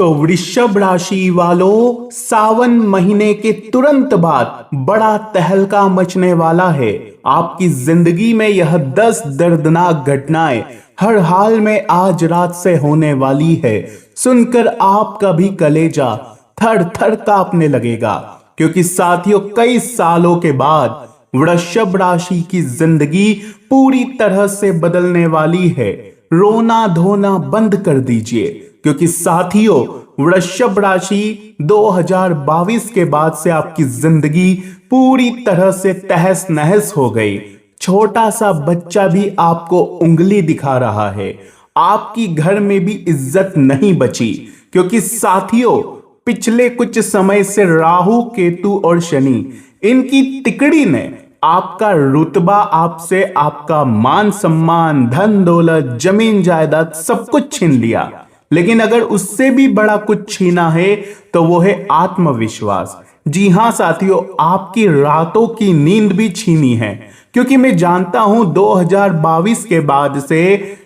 तो वृषभ राशि वालों, सावन महीने के तुरंत बाद बड़ा तहलका मचने वाला है। आपकी जिंदगी में यह 10 दर्दनाक घटनाएं हर हाल में आज रात से होने वाली है। सुनकर आपका भी कलेजा थर थर कांपने लगेगा, क्योंकि साथियों कई सालों के बाद वृषभ राशि की जिंदगी पूरी तरह से बदलने वाली है। रोना धोना बंद कर दीजिए, क्योंकि साथियों वृषभ राशि 2022 के बाद से आपकी जिंदगी पूरी तरह से तहस नहस हो गई। छोटा सा बच्चा भी आपको उंगली दिखा रहा है। आपकी घर में भी इज्जत नहीं बची, क्योंकि साथियों पिछले कुछ समय से राहु, केतु और शनि, इनकी तिकड़ी ने आपका रुतबा, आपसे आपका मान सम्मान, धन दौलत, जमीन जायदाद सब कुछ छीन लिया। लेकिन अगर उससे भी बड़ा कुछ छीना है तो वो है आत्मविश्वास। जी हां साथियों, आपकी रातों की नींद भी छीनी है, क्योंकि मैं जानता हूं 2022 के बाद से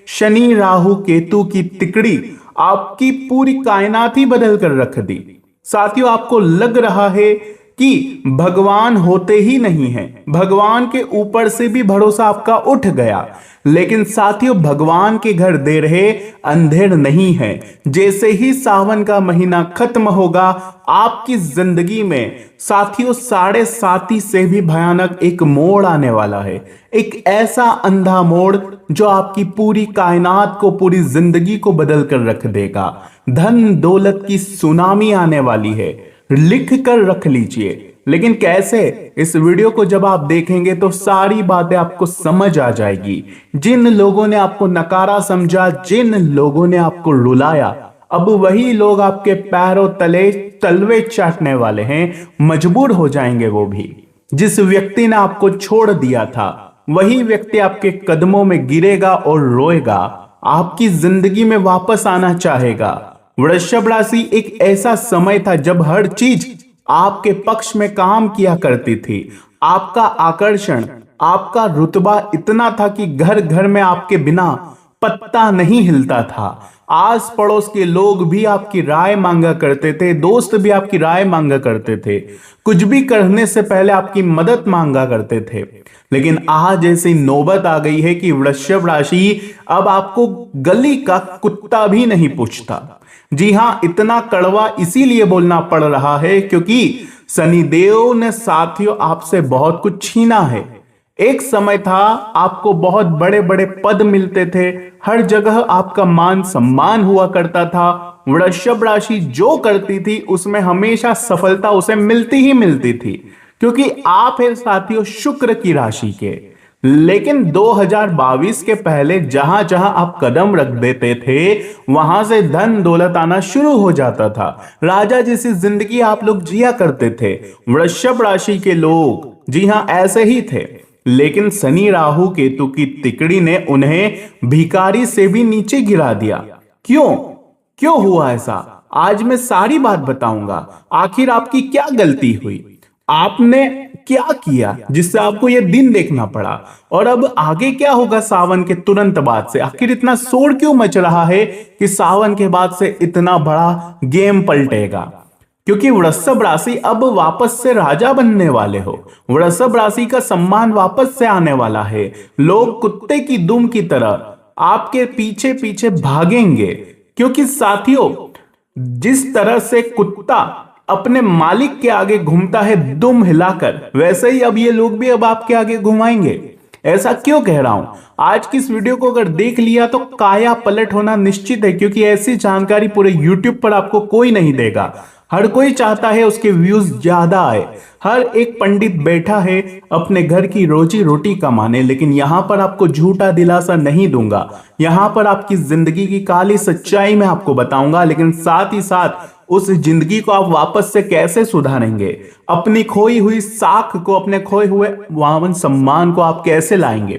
शनि, राहु, केतु की तिकड़ी आपकी पूरी कायनात ही बदल कर रख दी। साथियों आपको लग रहा है कि भगवान होते ही नहीं है, भगवान के ऊपर से भी भरोसा आपका उठ गया। लेकिन साथियों भगवान के घर देर है अंधेर नहीं है। जैसे ही सावन का महीना खत्म होगा, आपकी जिंदगी में साथियों 7.5 से भी भयानक एक मोड़ आने वाला है। एक ऐसा अंधा मोड़ जो आपकी पूरी कायनात को, पूरी जिंदगी को बदल कर रख देगा। धन दौलत की सुनामी आने वाली है, लिख कर रख लीजिए। लेकिन कैसे? इस वीडियो को जब आप देखेंगे तो सारी बातें आपको समझ आ जाएगी। जिन लोगों ने आपको नकारा समझा, जिन लोगों ने आपको रुलाया, अब वही लोग आपके पैरों तले तलवे चाटने वाले हैं। मजबूर हो जाएंगे वो भी। जिस व्यक्ति ने आपको छोड़ दिया था, वही व्यक्ति आपके कदमों में गिरेगा और रोएगा, आपकी जिंदगी में वापस आना चाहेगा। वृषभ राशि एक ऐसा समय था जब हर चीज आपके पक्ष में काम किया करती थी। आपका आकर्षण, आपका रुतबा इतना था कि घर घर में आपके बिना पत्ता नहीं हिलता था। आस पड़ोस के लोग भी आपकी राय मांगा करते थे, दोस्त भी आपकी राय मांगा करते थे, कुछ भी करने से पहले आपकी मदद मांगा करते थे। लेकिन आज ऐसी नौबत आ गई है कि वृषभ राशि अब आपको गली का कुत्ता भी नहीं पूछता। जी हां, इतना कड़वा इसीलिए बोलना पड़ रहा है क्योंकि शनिदेव ने साथियों आपसे बहुत कुछ छीना है। एक समय था आपको बहुत बड़े बड़े पद मिलते थे, हर जगह आपका मान सम्मान हुआ करता था। वृषभ राशि जो करती थी उसमें हमेशा सफलता उसे मिलती ही मिलती थी, क्योंकि आप है साथियों शुक्र की राशि के। लेकिन 2022 के पहले जहां जहां आप कदम रख देते थे, वहां से धन दौलत आना शुरू हो जाता था। राजा जैसी जिंदगी आप लोग जिया करते थे। वृषभ राशि के लोग जी हां ऐसे ही थे। लेकिन शनि, राहु, केतु की तिकड़ी ने उन्हें भिखारी से भी नीचे गिरा दिया। क्यों क्यों हुआ ऐसा? आज मैं सारी बात बताऊंगा। आखिर आपकी क्या गलती हुई, आपने क्या किया जिससे आपको यह दिन देखना पड़ा, और अब आगे क्या होगा सावन के तुरंत बाद से? आखिर इतना शोर क्यों मच रहा है कि सावन के बाद से इतना बड़ा गेम पलटेगा? क्योंकि वृषभ राशि अब वापस से राजा बनने वाले हो। वृषभ राशि का सम्मान वापस से आने वाला है। लोग कुत्ते की दुम की तरह आपके पीछे पीछे भागेंगे, क्योंकि साथियों जिस तरह से कुत्ता अपने मालिक के आगे घूमता है दुम हिलाकर, वैसे ही अब ये लोग भी अब आपके आगे घुमाएंगे। ऐसा क्यों कह रहा हूं? आज की इस वीडियो को अगर देख लिया तो काया पलट होना निश्चित है, क्योंकि ऐसी जानकारी पूरे YouTube पर आपको कोई नहीं देगा। हर कोई चाहता है उसके व्यूज ज्यादा आए। हर एक पंडित बैठा है अपने घर की रोजी रोटी कमाने, लेकिन यहां पर आपको झूठा दिलासा नहीं दूंगा। यहां पर आपकी जिंदगी की काली सच्चाई मैं आपको बताऊंगा, लेकिन साथ ही साथ उस जिंदगी को आप वापस से कैसे सुधारेंगे, अपनी खोई हुई साख को, अपने खोए हुए मान सम्मान को आप कैसे लाएंगे,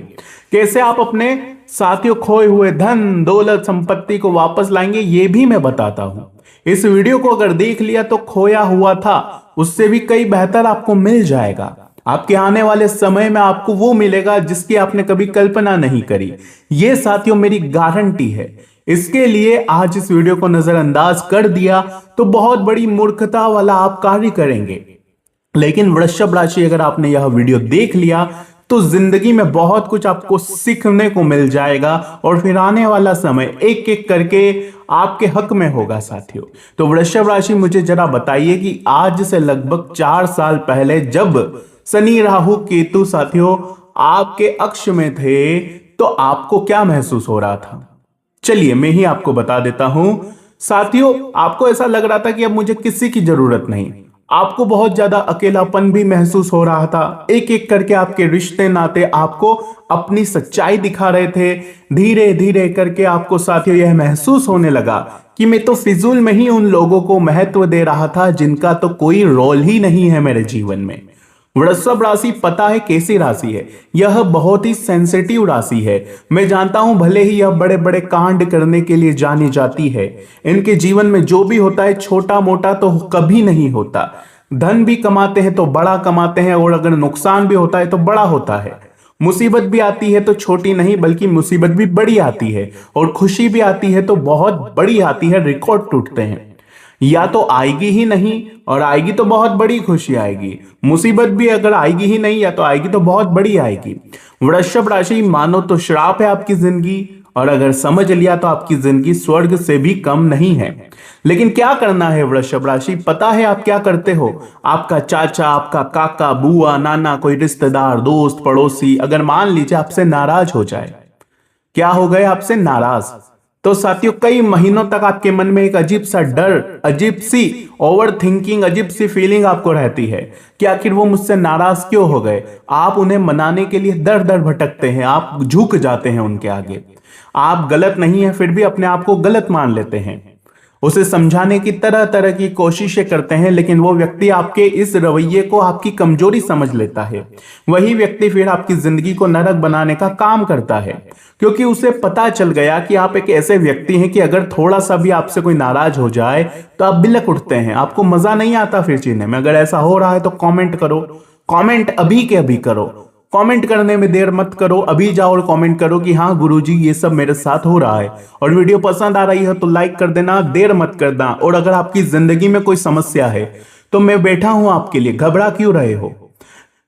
कैसे आप अपने साथियों खोए हुए धन दौलत संपत्ति को वापस लाएंगे, ये भी मैं बताता हूं। इस वीडियो को अगर देख लिया तो खोया हुआ था उससे भी कई बेहतर आपको मिल जाएगा। आपके आने वाले समय में आपको वो मिलेगा जिसकी आपने कभी कल्पना नहीं करी। ये साथियों मेरी गारंटी है। इसके लिए आज इस वीडियो को नजरअंदाज कर दिया तो बहुत बड़ी मूर्खता वाला आप कार्य करेंगे। लेकिन वृषभ राशि, अगर आपने यह वीडियो देख लिया तो जिंदगी में बहुत कुछ आपको सीखने को मिल जाएगा और फिर आने वाला समय एक एक करके आपके हक में होगा साथियों। तो वृषभ राशि, मुझे जरा बताइए कि आज से लगभग 4 साल पहले जब शनि राहु केतु साथियों आपके अक्ष में थे तो आपको क्या महसूस हो रहा था? चलिए मैं ही आपको बता देता हूं साथियों। आपको ऐसा लग रहा था कि अब मुझे किसी की जरूरत नहीं। आपको बहुत ज्यादा अकेलापन भी महसूस हो रहा था। एक एक करके आपके रिश्ते नाते आपको अपनी सच्चाई दिखा रहे थे। धीरे धीरे करके आपको साथियों यह महसूस होने लगा कि मैं तो फिजूल में ही उन लोगों को महत्व दे रहा था जिनका तो कोई रोल ही नहीं है मेरे जीवन में। वृषभ राशि पता है कैसी राशि है? यह बहुत ही सेंसिटिव राशि है। मैं जानता हूं भले ही यह बड़े बड़े कांड करने के लिए जानी जाती है, इनके जीवन में जो भी होता है छोटा मोटा तो कभी नहीं होता। धन भी कमाते हैं तो बड़ा कमाते हैं और अगर नुकसान भी होता है तो बड़ा होता है। मुसीबत भी आती है तो छोटी नहीं बल्कि मुसीबत भी बड़ी आती है और खुशी भी आती है तो बहुत बड़ी आती है, रिकॉर्ड टूटते हैं। या तो आएगी ही नहीं और आएगी तो बहुत बड़ी खुशी आएगी। मुसीबत भी अगर आएगी ही नहीं या तो आएगी तो बहुत बड़ी आएगी। वृषभ राशि मानो तो श्राप है आपकी जिंदगी, और अगर समझ लिया तो आपकी जिंदगी स्वर्ग से भी कम नहीं है। लेकिन क्या करना है वृषभ राशि? पता है आप क्या करते हो? आपका चाचा, आपका काका, बुआ, नाना, कोई रिश्तेदार, दोस्त, पड़ोसी अगर मान लीजिए आपसे नाराज हो जाए, क्या हो गए आपसे नाराज, तो साथियों कई महीनों तक आपके मन में एक अजीब सा डर, अजीब सी ओवर थिंकिंग, अजीब सी फीलिंग आपको रहती है कि आखिर वो मुझसे नाराज क्यों हो गए। आप उन्हें मनाने के लिए दर दर भटकते हैं, आप झुक जाते हैं उनके आगे। आप गलत नहीं है फिर भी अपने आप को गलत मान लेते हैं। उसे समझाने की तरह तरह की कोशिशें करते हैं, लेकिन वो व्यक्ति आपके इस रवैये को आपकी कमजोरी समझ लेता है। वही व्यक्ति फिर आपकी जिंदगी को नरक बनाने का काम करता है, क्योंकि उसे पता चल गया कि आप एक ऐसे व्यक्ति हैं कि अगर थोड़ा सा भी आपसे कोई नाराज हो जाए तो आप बिलक उठते हैं, आपको मजा नहीं आता फिर जीने में। अगर ऐसा हो रहा है तो कमेंट करो, कमेंट अभी के अभी करो। कमेंट करने में देर मत करो, अभी जाओ और कमेंट करो कि हाँ गुरुजी ये सब मेरे साथ हो रहा है। और वीडियो पसंद आ रही है तो लाइक कर देना, देर मत करना। और अगर आपकी जिंदगी में कोई समस्या है तो मैं बैठा हूं आपके लिए, घबरा क्यों रहे हो?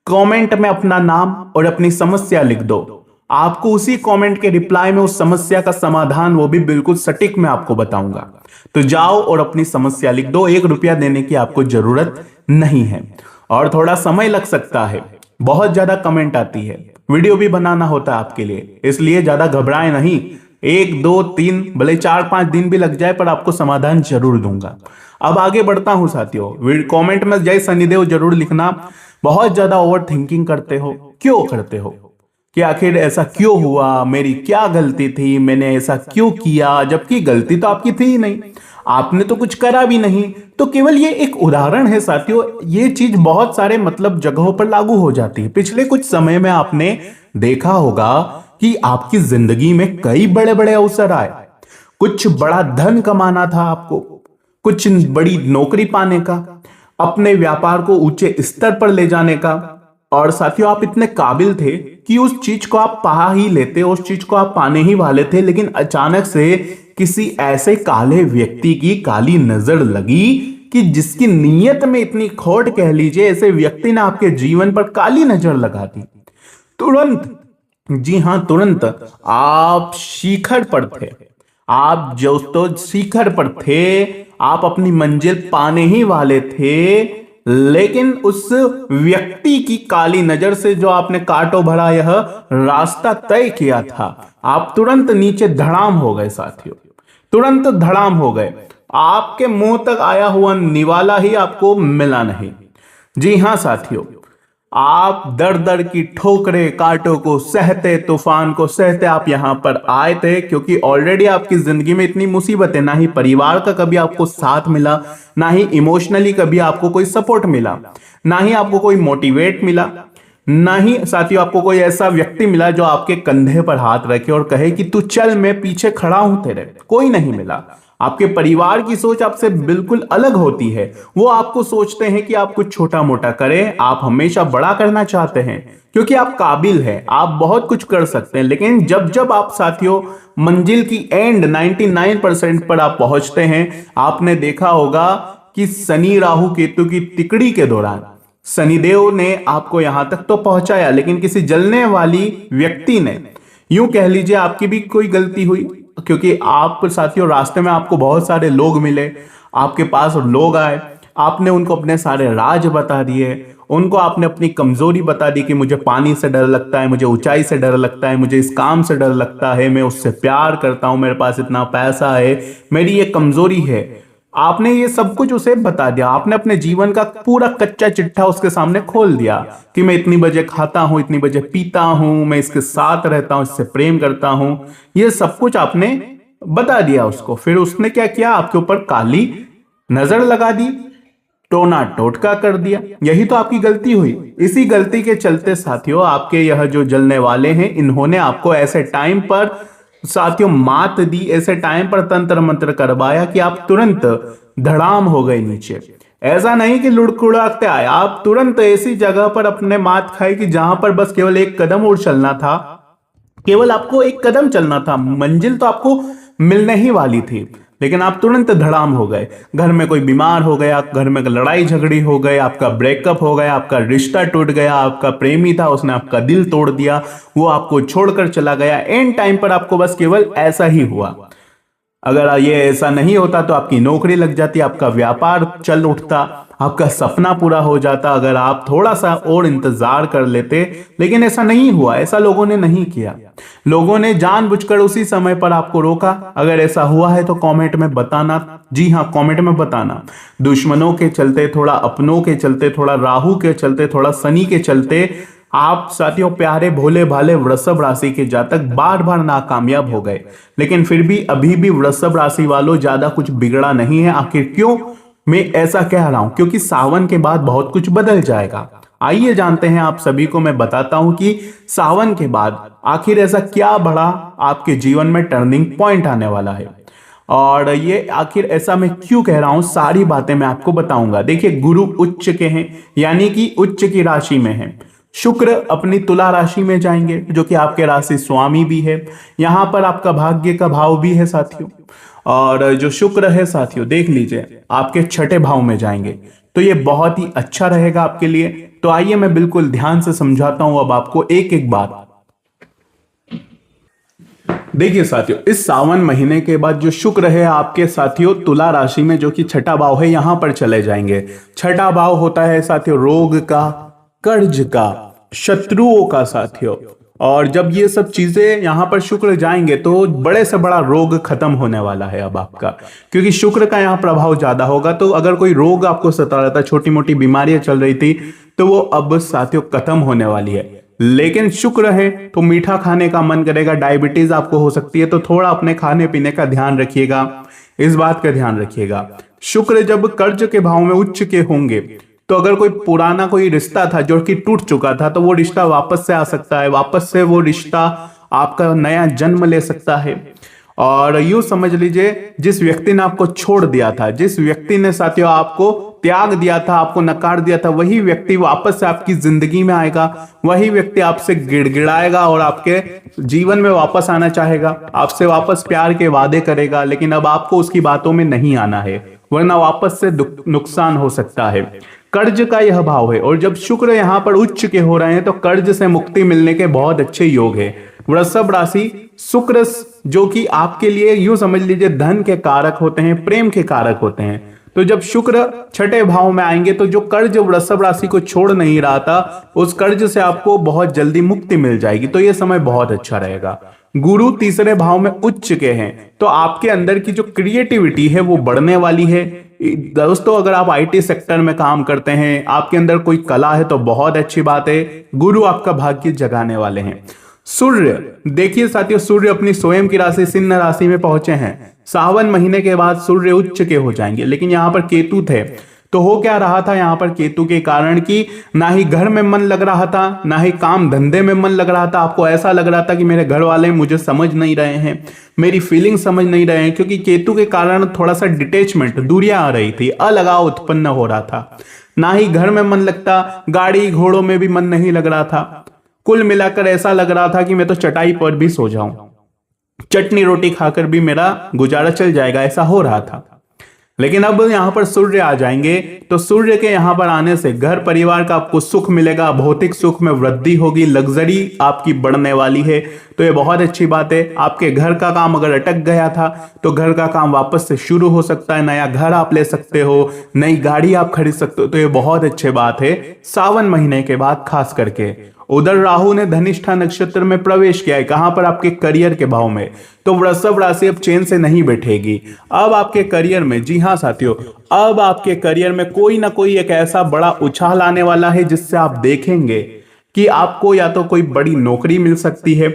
कमेंट में अपना नाम और अपनी समस्या लिख दो, आपको उसी कमेंट के रिप्लाई में उस समस्या का समाधान वो भी बिल्कुल सटीक मैं आपको बताऊंगा। तो जाओ और अपनी समस्या लिख दो, 1 रुपया देने की आपको जरूरत नहीं है। और थोड़ा समय लग सकता है, बहुत ज्यादा कमेंट आती है, वीडियो भी बनाना होता है आपके लिए, इसलिए ज्यादा घबराएं नहीं। 1 2 3 भले 4-5 दिन भी लग जाए पर आपको समाधान जरूर दूंगा। अब आगे बढ़ता हूं साथियों, कमेंट में जय शनिदेव जरूर लिखना। बहुत ज्यादा ओवर थिंकिंग करते हो, क्यों करते हो? कि आखिर ऐसा क्यों हुआ, मेरी क्या गलती थी, मैंने ऐसा क्यों किया, जबकि गलती तो आपकी थी ही नहीं, आपने तो कुछ करा भी नहीं। तो केवल ये एक उदाहरण है साथियों, ये चीज बहुत सारे मतलब जगहों पर लागू हो जाती है। पिछले कुछ समय में आपने देखा होगा कि आपकी जिंदगी में कई बड़े बड़े अवसर आए। कुछ बड़ा धन कमाना था आपको, कुछ बड़ी नौकरी पाने का, अपने व्यापार को ऊंचे स्तर पर ले जाने का, और साथियों आप इतने काबिल थे कि उस चीज को आप पा ही लेते, उस चीज को आप पाने ही वाले थे। लेकिन अचानक से किसी ऐसे काले व्यक्ति की काली नजर लगी कि जिसकी नीयत में इतनी खोट कह लीजिए, ऐसे व्यक्ति ने आपके जीवन पर काली नजर लगा दी। तुरंत, जी हां तुरंत आप शिखर पर थे, आप जो तो शिखर पर थे, आप अपनी मंजिल पाने ही वाले थे। लेकिन उस व्यक्ति की काली नजर से जो आपने कांटों भरा यह रास्ता तय किया था, आप तुरंत नीचे धड़ाम हो गए साथियों, तुरंत धड़ाम हो गए। आपके मुंह तक आया हुआ निवाला ही आपको मिला नहीं। जी हां साथियों, आप दर दर की ठोकरें, कांटों को सहते, तूफान को सहते आप यहां पर आए थे, क्योंकि ऑलरेडी आपकी जिंदगी में इतनी मुसीबतें, ना ही परिवार का कभी आपको साथ मिला, ना ही इमोशनली कभी आपको कोई सपोर्ट मिला, ना ही आपको कोई मोटिवेट मिला, ना ही साथियों आपको कोई ऐसा व्यक्ति मिला जो आपके कंधे पर हाथ रखे और कहे कि तू चल मैं पीछे खड़ा हूं तेरे। कोई नहीं मिला। आपके परिवार की सोच आपसे बिल्कुल अलग होती है। वो आपको सोचते हैं कि आप कुछ छोटा मोटा करें, आप हमेशा बड़ा करना चाहते हैं क्योंकि आप काबिल हैं, आप बहुत कुछ कर सकते हैं। लेकिन जब जब आप साथियों मंजिल की एंड 99% पर आप पहुंचते हैं, आपने देखा होगा कि शनि राहु केतु की तिकड़ी के दौरान शनिदेव ने आपको यहां तक तो पहुंचाया, लेकिन किसी जलने वाली व्यक्ति ने, यूं कह लीजिए आपकी भी कोई गलती हुई, क्योंकि आप साथियों रास्ते में आपको बहुत सारे लोग मिले, आपके पास लोग आए, आपने उनको अपने सारे राज बता दिए, उनको आपने अपनी कमजोरी बता दी कि मुझे पानी से डर लगता है, मुझे ऊंचाई से डर लगता है, मुझे इस काम से डर लगता है, मैं उससे प्यार करता हूं, मेरे पास इतना पैसा है, मेरी ये कमजोरी है। आपने ये सब कुछ उसे बता दिया, आपने अपने जीवन का पूरा कच्चा चिट्ठा उसके सामने खोल दिया कि मैं इतनी बजे खाता हूं, इतनी बजे पीता हूं, मैं इसके साथ रहता हूं, इससे प्रेम करता हूं, ये सब कुछ आपने बता दिया उसको। फिर उसने क्या किया, आपके ऊपर काली नजर लगा दी, टोना टोटका कर दिया। यही तो आपकी गलती हुई। इसी गलती के चलते साथियों आपके यह जो जलने वाले हैं, इन्होंने आपको ऐसे टाइम पर साथियों मात दी, ऐसे टाइम पर तंत्र मंत्र करवाया कि आप तुरंत धड़ाम हो गए नीचे। ऐसा नहीं कि लुढ़कुड़ाते आए, आप तुरंत ऐसी जगह पर अपने मात खाई कि जहां पर बस केवल एक कदम और चलना था, केवल आपको एक कदम चलना था, मंजिल तो आपको मिलने ही वाली थी, लेकिन आप तुरंत धड़ाम हो गए। घर में कोई बीमार हो गया, घर में लड़ाई झगड़ी हो गई, आपका ब्रेकअप हो गया, आपका रिश्ता टूट गया, आपका प्रेमी था उसने आपका दिल तोड़ दिया, वो आपको छोड़कर चला गया, एंड टाइम पर आपको बस केवल ऐसा ही हुआ। अगर ये ऐसा नहीं होता तो आपकी नौकरी लग जाती, आपका व्यापार चल उठता, आपका सपना पूरा हो जाता, अगर आप थोड़ा सा और इंतजार कर लेते। लेकिन ऐसा नहीं हुआ, ऐसा लोगों ने नहीं किया। लोगों ने जानबूझकर उसी समय पर आपको रोका। अगर ऐसा हुआ है तो कमेंट में बताना, जी हाँ कमेंट में बताना। दुश्मनों के चलते, थोड़ा अपनों के चलते, थोड़ा राहु के चलते, थोड़ा शनि के चलते आप साथियों प्यारे भोले भाले वृषभ राशि के जातक बार बार नाकामयाब हो गए। लेकिन फिर भी अभी भी वृषभ राशि वालों ज्यादा कुछ बिगड़ा नहीं है। आखिर क्यों मैं ऐसा कह रहा हूं? क्योंकि सावन के बाद बहुत कुछ बदल जाएगा। आइए जानते हैं, आप सभी को मैं बताता हूं कि सावन के बाद आखिर ऐसा क्या बड़ा आपके जीवन में टर्निंग पॉइंट आने वाला है, और ये आखिर ऐसा मैं क्यों कह रहा हूं, सारी बातें मैं आपको बताऊंगा। देखिए, गुरु उच्च के हैं, यानी कि उच्च की राशि में है। शुक्र अपनी तुला राशि में जाएंगे, जो कि आपके राशि स्वामी भी है। यहां पर आपका भाग्य का भाव भी है साथियों, और जो शुक्र है साथियों देख लीजिए आपके छठे भाव में जाएंगे, तो ये बहुत ही अच्छा रहेगा आपके लिए। तो आइए मैं बिल्कुल ध्यान से समझाता हूं अब आपको एक एक बात। देखिए साथियों, इस सावन महीने के बाद जो शुक्र है आपके साथियों तुला राशि में, जो कि छठा भाव है, यहां पर चले जाएंगे। छठा भाव होता है साथियों रोग का, कर्ज का, शत्रुओं का साथियों। और जब ये सब चीजें यहां पर शुक्र जाएंगे तो बड़े से बड़ा रोग खत्म होने वाला है अब आपका, क्योंकि शुक्र का यहां प्रभाव ज्यादा होगा। तो अगर कोई रोग आपको सता रहा था, छोटी मोटी बीमारियां चल रही थी, तो वो अब साथियों खत्म होने वाली है। लेकिन शुक्र है तो मीठा खाने का मन करेगा, डायबिटीज आपको हो सकती है, तो थोड़ा अपने खाने पीने का ध्यान रखिएगा, इस बात का ध्यान रखिएगा। शुक्र जब कर्ज के भाव में उच्च के होंगे, तो अगर कोई पुराना कोई रिश्ता था जो कि टूट चुका था, तो वो रिश्ता वापस से आ सकता है, वापस से वो रिश्ता आपका नया जन्म ले सकता है। और यूं समझ लीजिए, जिस व्यक्ति ने आपको छोड़ दिया था, जिस व्यक्ति ने साथियों आपको त्याग दिया था, आपको नकार दिया था, वही व्यक्ति वापस से आपकी जिंदगी में आएगा, वही व्यक्ति आपसे गिड़गिड़ाएगा और आपके जीवन में वापस आना चाहेगा, आपसे वापस प्यार के वादे करेगा। लेकिन अब आपको उसकी बातों में नहीं आना है, वरना वापस से नुकसान हो सकता है। कर्ज का यह भाव है, और जब शुक्र यहां पर उच्च के हो रहे हैं तो कर्ज से मुक्ति मिलने के बहुत अच्छे योग है। वृषभ राशि शुक्र जो कि आपके लिए यूं समझ लीजिए धन के कारक होते हैं, प्रेम के कारक होते हैं। तो जब शुक्र छठे भाव में आएंगे तो जो कर्ज वृषभ राशि को छोड़ नहीं रहा था, उस कर्ज से आपको बहुत जल्दी मुक्ति मिल जाएगी। तो यह समय बहुत अच्छा रहेगा। गुरु तीसरे भाव में उच्च के हैं, तो आपके अंदर की जो क्रिएटिविटी है वो बढ़ने वाली है। दोस्तों, अगर आप आईटी सेक्टर में काम करते हैं, आपके अंदर कोई कला है, तो बहुत अच्छी बात है, गुरु आपका भाग्य जगाने वाले हैं। सूर्य, देखिए साथियों, सूर्य अपनी स्वयं की राशि सिंह राशि में पहुंचे हैं। सावन महीने के बाद सूर्य उच्च के हो जाएंगे, लेकिन यहां पर केतु थे, तो हो क्या रहा था यहाँ पर केतु के कारण कि ना ही घर में मन लग रहा था, ना ही काम धंधे में मन लग रहा था। आपको ऐसा लग रहा था कि मेरे घर वाले मुझे समझ नहीं रहे हैं, मेरी फीलिंग समझ नहीं रहे हैं, क्योंकि केतु के कारण थोड़ा सा डिटेचमेंट, दूरियां आ रही थी, अलगाव उत्पन्न हो रहा था। ना ही घर में मन लगता, गाड़ी घोड़ों में भी मन नहीं लग रहा था। कुल मिलाकर ऐसा लग रहा था कि मैं तो चटाई पर भी सो जाऊं, चटनी रोटी खाकर भी मेरा गुजारा चल जाएगा, ऐसा हो रहा था। लेकिन अब यहां पर सूर्य आ जाएंगे, तो सूर्य के यहां पर आने से घर परिवार का आपको सुख मिलेगा, भौतिक सुख में वृद्धि होगी, लग्जरी आपकी बढ़ने वाली है। तो ये बहुत अच्छी बात है। आपके घर का काम अगर अटक गया था तो घर का काम वापस से शुरू हो सकता है, नया घर आप ले सकते हो, नई गाड़ी आप खरीद सकते हो। तो ये बहुत अच्छी बात है सावन महीने के बाद खास करके। उधर राहु ने धनिष्ठा नक्षत्र में प्रवेश किया है, कहां पर? आपके करियर के भाव में। तो वृषभ राशि अब चैन से नहीं बैठेगी। अब आपके करियर में, जी हां साथियों, अब आपके करियर में कोई ना कोई एक ऐसा बड़ा उछाल आने वाला है जिससे आप देखेंगे कि आपको या तो कोई बड़ी नौकरी मिल सकती है,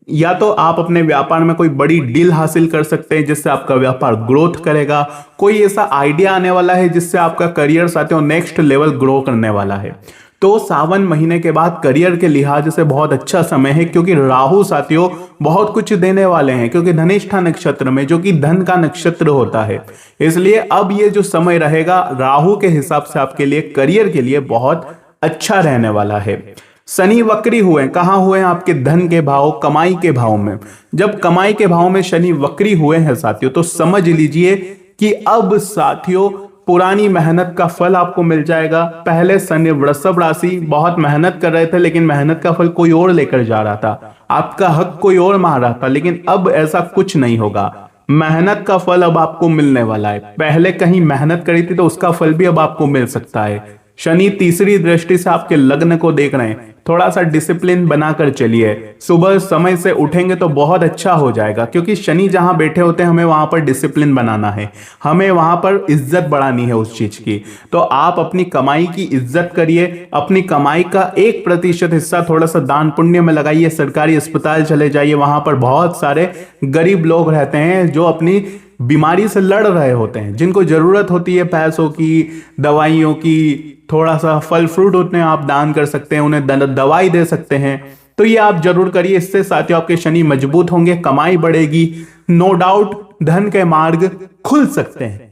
या तो आप अपने व्यापार में कोई बड़ी डील हासिल कर सकते हैं जिससे आपका व्यापार ग्रोथ करेगा। कोई ऐसा आइडिया आने वाला है जिससे आपका करियर साथियों नेक्स्ट लेवल ग्रो करने वाला है। तो सावन महीने के बाद करियर के लिहाज से बहुत अच्छा समय है, क्योंकि राहु साथियों बहुत कुछ देने वाले हैं, क्योंकि धनिष्ठा नक्षत्र में, जो कि धन का नक्षत्र होता है, इसलिए अब ये जो समय रहेगा राहु के हिसाब से आपके लिए करियर के लिए बहुत अच्छा रहने वाला है। शनि वक्री हुए, कहां हुए हैं? आपके धन के भाव, कमाई के भाव में। जब कमाई के भाव में शनि वक्री हुए हैं साथियों, तो समझ लीजिए कि अब साथियों पुरानी मेहनत का फल आपको मिल जाएगा। पहले शनि वृषभ राशि बहुत मेहनत कर रहे थे, लेकिन मेहनत का फल कोई और लेकर जा रहा था, आपका हक कोई और मार रहा था, लेकिन अब ऐसा कुछ नहीं होगा। मेहनत का फल अब आपको मिलने वाला है। पहले कहीं मेहनत करी थी तो उसका फल भी अब आपको मिल सकता है। शनि तीसरी दृष्टि से आपके लग्न को देख रहे हैं। थोड़ा सा डिसिप्लिन बनाकर चलिए, सुबह समय से उठेंगे तो बहुत अच्छा हो जाएगा, क्योंकि शनि जहां बैठे होते हैं हमें वहां पर डिसिप्लिन बनाना है, हमें वहां पर इज्जत बढ़ानी है उस चीज की। तो आप अपनी कमाई की इज्जत करिए, अपनी कमाई का 1% हिस्सा थोड़ा सा दान पुण्य में लगाइए, सरकारी अस्पताल चले जाइए, वहां पर बहुत सारे गरीब लोग रहते हैं जो अपनी बीमारी से लड़ रहे होते हैं, जिनको जरूरत होती है पैसों की, दवाइयों की, थोड़ा सा फल फ्रूट उन्हें आप दान कर सकते हैं, उन्हें दवाई दे सकते हैं। तो ये आप जरूर करिए, इससे साथियों आपके शनि मजबूत होंगे, कमाई बढ़ेगी, नो डाउट धन के मार्ग खुल सकते हैं।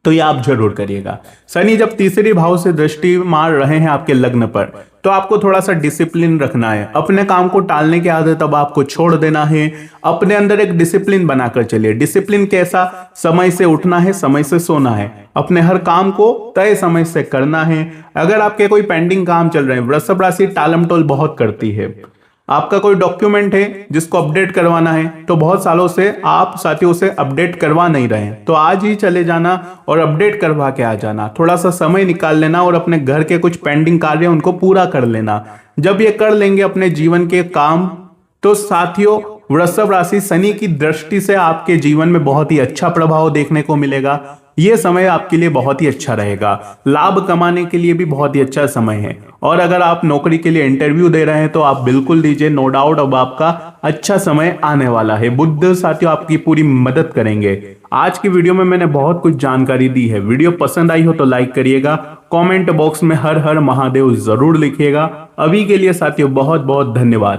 तो ये आप जरूर करिएगा। शनि जब तीसरी भाव से दृष्टि मार रहे हैं आपके लग्न पर, तो आपको थोड़ा सा डिसिप्लिन रखना है, अपने काम को टालने की आदत अब आपको छोड़ देना है, अपने अंदर एक डिसिप्लिन बनाकर चलिए। डिसिप्लिन कैसा? समय से उठना है, समय से सोना है, अपने हर काम को तय समय से करना है। अगर आपके कोई पेंडिंग काम चल रहे हैं, वृषभ राशि टालम टोल बहुत करती है, आपका कोई डॉक्यूमेंट है जिसको अपडेट करवाना है, तो बहुत सालों से आप साथियों से अपडेट करवा नहीं रहे हैं, तो आज ही चले जाना और अपडेट करवा के आ जाना। थोड़ा सा समय निकाल लेना और अपने घर के कुछ पेंडिंग कार्य उनको पूरा कर लेना। जब ये कर लेंगे अपने जीवन के काम, तो साथियों वृषभ राशि शनि की दृष्टि से आपके जीवन में बहुत ही अच्छा प्रभाव देखने को मिलेगा। यह समय आपके लिए बहुत ही अच्छा रहेगा, लाभ कमाने के लिए भी बहुत ही अच्छा समय है। और अगर आप नौकरी के लिए इंटरव्यू दे रहे हैं तो आप बिल्कुल दीजिए, नो डाउट अब आपका अच्छा समय आने वाला है। बुध साथियों आपकी पूरी मदद करेंगे। आज की वीडियो में मैंने बहुत कुछ जानकारी दी है। वीडियो पसंद आई हो तो लाइक करिएगा, कमेंट बॉक्स में हर हर महादेव जरूर लिखिएगा। अभी के लिए साथियों बहुत बहुत धन्यवाद।